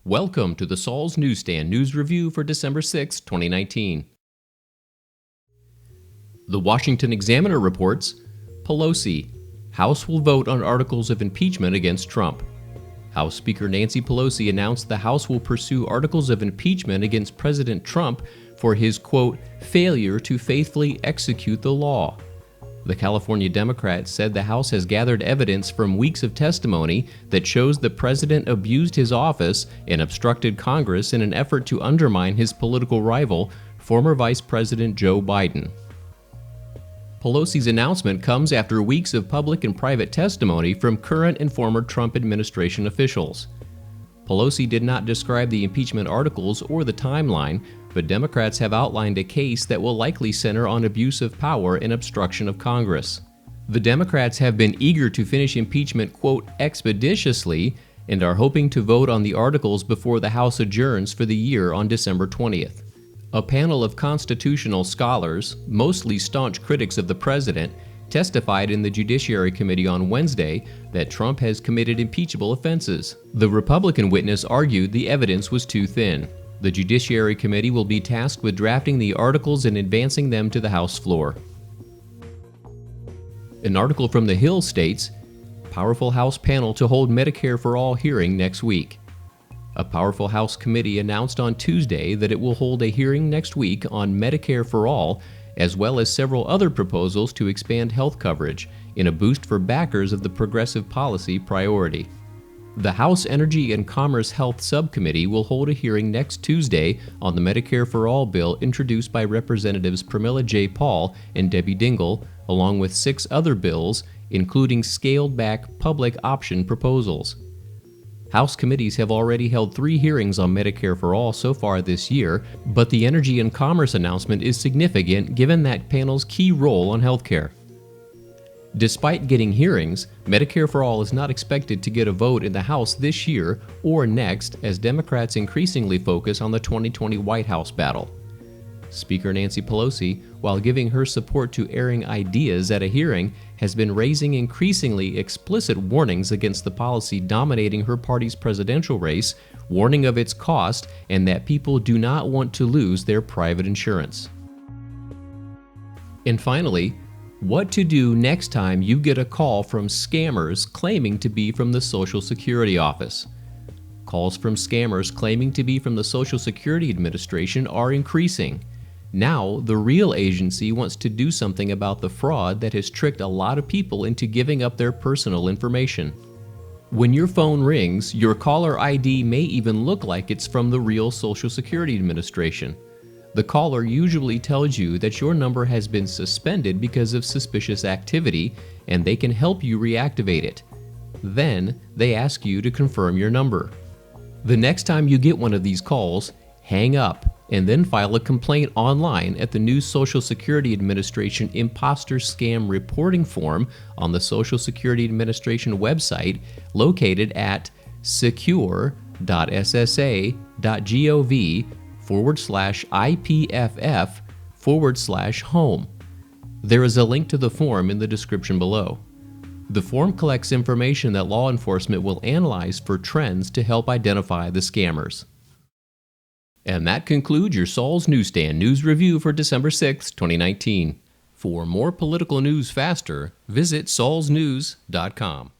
Welcome to the Saul's Newsstand News Review for December 6, 2019. The Washington Examiner reports, Pelosi, House will vote on articles of impeachment against Trump. House Speaker Nancy Pelosi announced the House will pursue articles of impeachment against President Trump for his, quote, failure to faithfully execute the law. The California Democrat said the House has gathered evidence from weeks of testimony that shows the president abused his office and obstructed Congress in an effort to undermine his political rival, former Vice President Joe Biden. Pelosi's announcement comes after weeks of public and private testimony from current and former Trump administration officials. Pelosi did not describe the impeachment articles or the timeline, but Democrats have outlined a case that will likely center on abuse of power and obstruction of Congress. The Democrats have been eager to finish impeachment, quote, expeditiously, and are hoping to vote on the articles before the House adjourns for the year on December 20th. A panel of constitutional scholars, mostly staunch critics of the president, testified in the Judiciary Committee on Wednesday that Trump has committed impeachable offenses. The Republican witness argued the evidence was too thin. The Judiciary Committee will be tasked with drafting the articles and advancing them to the House floor. An article from The Hill states, powerful House panel to hold Medicare for All hearing next week. A powerful House committee announced on Tuesday that it will hold a hearing next week on Medicare for All, as well as several other proposals to expand health coverage in a boost for backers of the progressive policy priority. The House Energy and Commerce Health Subcommittee will hold a hearing next Tuesday on the Medicare for All bill introduced by Representatives Pramila J. Paul and Debbie Dingell, along with 6 other bills, including scaled-back public option proposals. House committees have already held 3 hearings on Medicare for All so far this year, but the Energy and Commerce announcement is significant given that panel's key role on healthcare. Despite getting hearings, Medicare for All is not expected to get a vote in the House this year or next as Democrats increasingly focus on the 2020 White House battle. Speaker Nancy Pelosi, while giving her support to airing ideas at a hearing, has been raising increasingly explicit warnings against the policy dominating her party's presidential race, warning of its cost and that people do not want to lose their private insurance. And finally, what to do next time you get a call from scammers claiming to be from the Social Security office. Calls from scammers claiming to be from the Social Security Administration are increasing. Now, the real agency wants to do something about the fraud that has tricked a lot of people into giving up their personal information. When your phone rings, your caller ID may even look like it's from the real Social Security Administration. The caller usually tells you that your number has been suspended because of suspicious activity, and they can help you reactivate it. Then, they ask you to confirm your number. The next time you get one of these calls, hang up and then file a complaint online at the new Social Security Administration Imposter Scam Reporting Form on the Social Security Administration website located at secure.ssa.gov/IPFF/home. There is a link to the form in the description below. The form collects information that law enforcement will analyze for trends to help identify the scammers. And that concludes your Saul's Newsstand News Review for December 6, 2019. For more political news faster, visit saulsnews.com.